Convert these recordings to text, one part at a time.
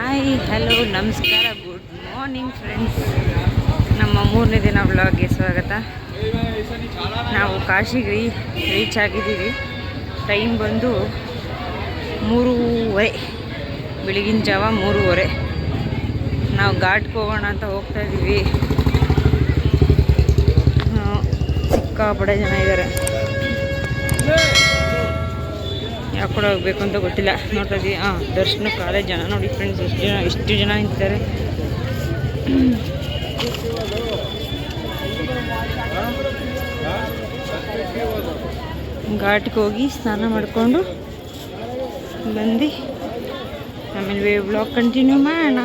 Hi hello ನಮಸ್ಕಾರ good morning friends. ನಮ್ಮ 3ನೇ ದಿನ ವ್ಲಾಗ್ಗೆ ಸ್ವಾಗತ. ನಾವು ಕಾಶಿಗೆ ರೀಚ್ ಆಗಿದ್ದೀವಿ. ಟೈಮ್ ಬಂದು 3:30, ಬೆಳಗಿನ ಜಾವ 3:30. ನಾವು ಘಾಟ್ಗೆ ಹೋಗೋಣ ಅಂತ ಹೋಗ್ತಾ ಇದ್ದೀವಿ. ಸಿಕ್ಕಾಪಡೆ ಜನ ಇದ್ದಾರೆ. ಯಾವ ಕಡೆ ಹೋಗ್ಬೇಕು ಅಂತ ಗೊತ್ತಿಲ್ಲ. ನೋಡ್ತಾ ಇದ್ದೀವಿ ದರ್ಶನ ಕಾಲೇಜ್ ಜನ ನೋಡಿ ಫ್ರೆಂಡ್ಸ್, ಎಷ್ಟು ಜನ ನಿಂತಿದ್ದಾರೆ. ಘಾಟ್ಗೆ ಹೋಗಿ ಸ್ನಾನ ಮಾಡಿಕೊಂಡು ಬಂದು ಆಮೇಲೆ ವ್ಲಾಗ್ ಕಂಟಿನ್ಯೂ ಮಾಡೋಣ.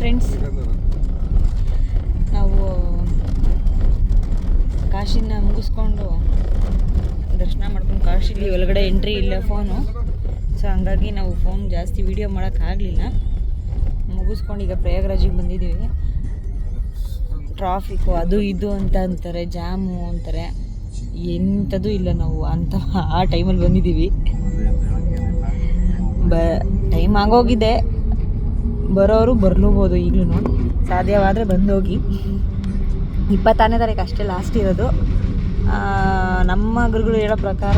ಫ್ರೆಂಡ್ಸ್, ನಾವು ಕಾಶಿನ ಮುಗಿಸ್ಕೊಂಡು ದರ್ಶನ ಮಾಡ್ಕೊಂಡು ಕಾಶಿಲಿ ಒಳಗಡೆ ಎಂಟ್ರಿ ಇಲ್ಲ ಫೋನು. ಸೊ ಹಂಗಾಗಿ ನಾವು ಫೋನ್ ಜಾಸ್ತಿ ವೀಡಿಯೋ ಮಾಡೋಕ್ಕಾಗಲಿಲ್ಲ. ಮುಗಿಸ್ಕೊಂಡು ಈಗ ಪ್ರಯಾಗ್ರಾಜಿಗೆ ಬಂದಿದ್ದೀವಿ. ಟ್ರಾಫಿಕ್ಕು ಅದು ಇದು ಅಂತ ಅಂತಾರೆ, ಜಾಮು ಅಂತಾರೆ, ಎಂಥದ್ದು ಇಲ್ಲ. ನಾವು ಅಂತ ಆ ಟೈಮಲ್ಲಿ ಬಂದಿದ್ದೀವಿ. ಟೈಮ್ ಆಗೋಗಿದೆ, ಬರೋರು ಬರ್ಲೂಬೋದು. ಈಗಲೂ ಸಾಧ್ಯವಾದರೆ ಬಂದೋಗಿ. 26ನೇ ತಾರೀಕು ಅಷ್ಟೇ ಲಾಸ್ಟ್ ಇರೋದು. ನಮ್ಮ ಗುರುಗಳು ಹೇಳೋ ಪ್ರಕಾರ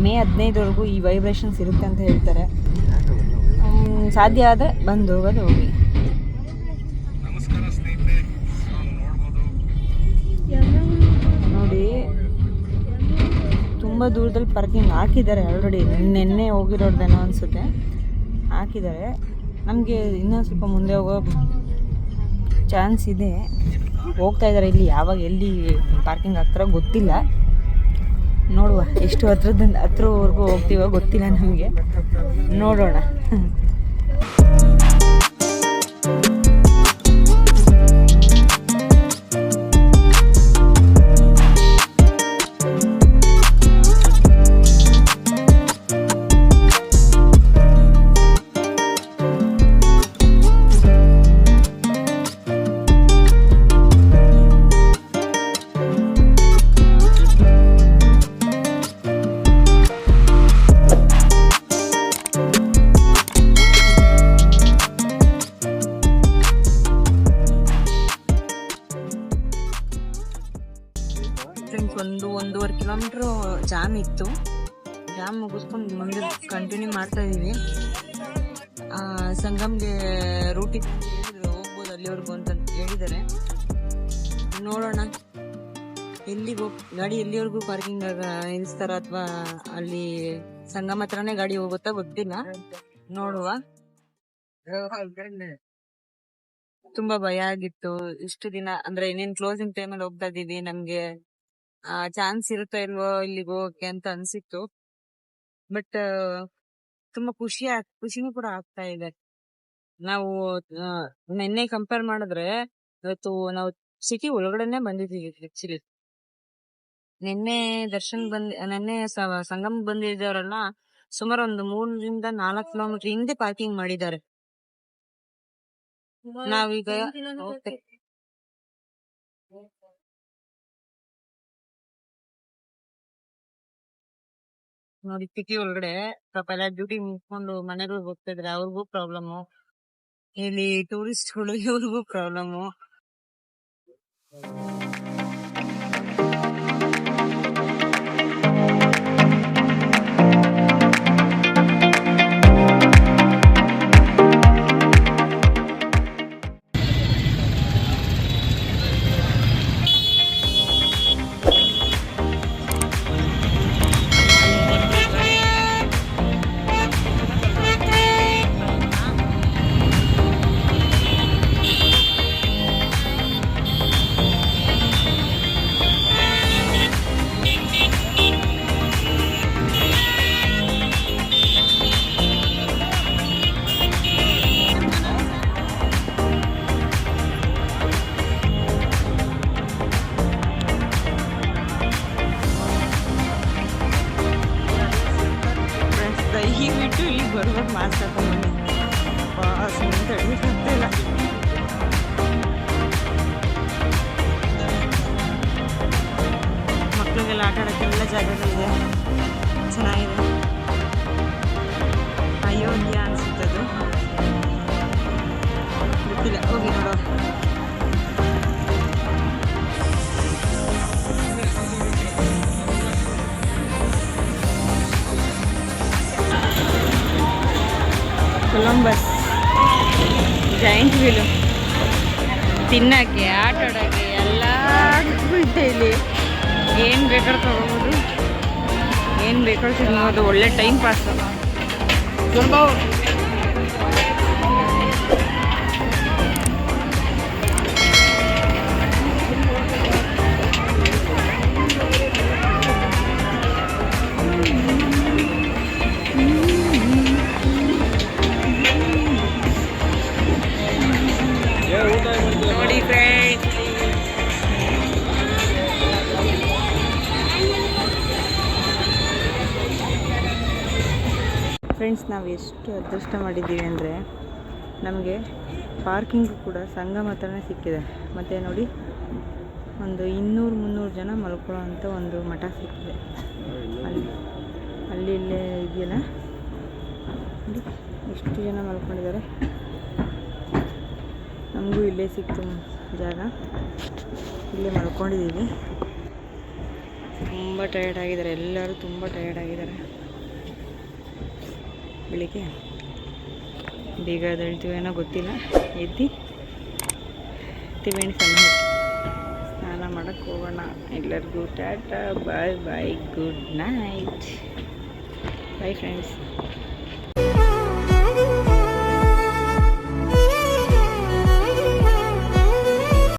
ಮೇ 15ವರೆಗೂ ಈ ವೈಬ್ರೇಷನ್ಸ್ ಇರುತ್ತೆ ಅಂತ ಹೇಳ್ತಾರೆ. ಸಾಧ್ಯ ಆದರೆ ಬಂದು ಹೋಗೋದು ಹೋಗಿ. ನೋಡಿ, ತುಂಬ ದೂರದಲ್ಲಿ ಪಾರ್ಕಿಂಗ್ ಹಾಕಿದ್ದಾರೆ ಆಲ್ರೆಡಿ. ನಿನ್ನೆ ಹೋಗಿರೋದೇನೋ ಅನಿಸುತ್ತೆ, ಹಾಕಿದ್ದಾರೆ. ನಮಗೆ ಇನ್ನೂ ಸ್ವಲ್ಪ ಮುಂದೆ ಹೋಗೋ ಚಾನ್ಸ್ ಇದೆ. ಹೋಗ್ತಾ ಇದ್ದಾರೆ. ಇಲ್ಲಿ ಯಾವಾಗ ಎಲ್ಲಿ ಪಾರ್ಕಿಂಗ್ ಆಗ್ತಾರೋ ಗೊತ್ತಿಲ್ಲ. ನೋಡುವ, ಎಷ್ಟು ಹತ್ರವರೆಗೂ ಹೋಗ್ತೀವೋ ಗೊತ್ತಿಲ್ಲ ನಮಗೆ. ನೋಡೋಣ. ಒಂದೂವರೆ ಕಿಲೋಮೀಟ್ರು ಜಾಮ್ ಇತ್ತು. ಜಾಮ್ ಮುಗಿಸ್ಕೊಂಡು ಮುಂದೆ ಕಂಟಿನ್ಯೂ ಮಾಡ್ತಾ ಇದೀವಿ. ಸಂಗಮ್ಗೆ ರೂಟಿಗೆ ಹೋಗ್ಬೋದು ಅಲ್ಲಿವರೆಗೂ ಅಂತ ಹೇಳಿದ್ದಾರೆ. ನೋಡೋಣ ಗಾಡಿ ಎಲ್ಲಿವರೆಗೂ ಪಾರ್ಕಿಂಗ್ ನಿಲ್ಲಿಸ್ತಾರ ಅಥವಾ ಅಲ್ಲಿ ಸಂಗಮ ಹತ್ರನೇ ಗಾಡಿ ಹೋಗುತ್ತಾ ಗೊತ್ತಿಲ್ಲ, ನೋಡುವ. ತುಂಬಾ ಭಯ ಆಗಿತ್ತು ಇಷ್ಟು ದಿನ, ಅಂದ್ರೆ ಇನ್ನೇನ್ ಕ್ಲೋಸಿಂಗ್ ಟೈಮಲ್ಲಿ ಹೋಗ್ತಾ ಇದೀವಿ, ನಮ್ಗೆ ಚಾನ್ಸ್ ಇರುತ್ತೋ ಇಲ್ವೋ ಇಲ್ಲಿಗೆ ಹೋಗಕ್ಕೆ ಅಂತ ಅನ್ಸಿತ್ತು. ಬಟ್ ತುಂಬಾ ಖುಷಿನೂ ಕೂಡ ಆಗ್ತಾ ಇದೆ. ನಾವು ನಿನ್ನೆ ಕಂಪೇರ್ ಮಾಡಿದ್ರೆ ಇವತ್ತು ನಾವು ಸಿಟಿ ಒಳಗಡೆನೆ ಬಂದಿದ್ದೀವಿ. ಆಕ್ಚುಲಿ ನಿನ್ನೆ ನಿನ್ನೆ ಸಂಗಮ್ ಬಂದಿದ್ದವರೆಲ್ಲ ಸುಮಾರು ಒಂದು 3-4 ಕಿಲೋಮೀಟರ್ ಹಿಂದೆ ಪಾರ್ಕಿಂಗ್ ಮಾಡಿದ್ದಾರೆ. ನಾವೀಗ ನೋಡಿ ಸಿಟಿ ಒಳಗಡೆ ಪಾಪ ಎಲ್ಲ ಡ್ಯೂಟಿ ಮುಗಿಸ್ಕೊಂಡು ಮನೆಗಳಿಗೆ ಹೋಗ್ತಾ ಇದ್ರೆ ಅವ್ರಿಗೂ ಪ್ರಾಬ್ಲಮ್ಮು, ಇಲ್ಲಿ ಟೂರಿಸ್ಟ್ಗಳು ಇವ್ರಿಗೂ ಪ್ರಾಬ್ಲಮ್ಮು. ದಯವಿಟ್ಟು ಇಲ್ಲಿ ಬರ್ಬೇಕು ಮಾಸ್ಕ್ ಹಾಕೊಂಡ್ಬನ್ನಿ. ತಡಿಯಕ್ಕಾಗ್ತಿಲ್ಲ. ಮಕ್ಳಿಗೆಲ್ಲ ಆಟ ಆಡೋಕ್ಕೆಲ್ಲ ಜಾಗಗಳಿದೆ, ಚೆನ್ನಾಗಿದೆ. ಅಯೋಧ್ಯ ಅನ್ಸುತ್ತದು, ಗೊತ್ತಿಲ್ಲ, ಹೋಗಿ ನೋಡೋ. ಕೊಲಂಬಸ್ ಜೈಂಟ್ ವೀಲು ತಿನ್ನಕ್ಕೆ ಆಟ ಆಡೋಕ್ಕೆ ಎಲ್ಲ ಇದೆ ಇಲ್ಲಿ. ಏನು ಬೇಕಾದ್ರೂ ತಗೋಬೋದು, ಏನು ಬೇಕಾದ್ರೂ ತಿನ್ಬೋದು. ಒಳ್ಳೆ ಟೈಮ್ ಪಾಸ್. ನೋಡಿ ಫ್ರೆಂಡ್ಸ್, ನಾವು ಎಷ್ಟು ಅದೃಷ್ಟ ಮಾಡಿದ್ದೀವಿ ಅಂದರೆ ನಮಗೆ ಪಾರ್ಕಿಂಗು ಕೂಡ ಸಂಗಮ ಹತ್ರನೇ ಸಿಕ್ಕಿದೆ. ಮತ್ತು ನೋಡಿ, ಒಂದು 200-300 ಜನ ಮಲ್ಕೊಳ್ಳೋ ಅಂಥ ಒಂದು ಮಠ ಸಿಕ್ಕಿದೆ. ಅಲ್ಲಿ ಇಲ್ಲೇ ಇದೆಯಲ್ಲ ನೋಡಿ, ಎಷ್ಟು ಜನ ಮಲ್ಕೊಂಡಿದ್ದಾರೆ. ನಮಗೂ ಇಲ್ಲೇ ಸಿಕ್ತು ಜಾಗ, ಇಲ್ಲೇ ಮಲ್ಕೊಂಡಿದ್ದೀವಿ. ತುಂಬ ಟಯರ್ಡ್ ಆಗಿದ್ದಾರೆ ಎಲ್ಲರೂ, ತುಂಬ ಟಯರ್ಡ್ ಆಗಿದ್ದಾರೆ. ಬೆಳಿಗ್ಗೆ ಬೇಗ ಎದ್ದೇಳ್ತೀವೇನೋ ಗೊತ್ತಿಲ್ಲ, ಎದ್ದು ತ್ರಿವೇಣಿ ಸ್ನಾನ ಮಾಡೋಕ್ಕೆ ಹೋಗೋಣ. ಎಲ್ಲರಿಗೂ ಟಾಟಾ, ಬಾಯ್ ಬಾಯ್, ಗುಡ್ ನೈಟ್, ಬಾಯ್ ಫ್ರೆಂಡ್ಸ್.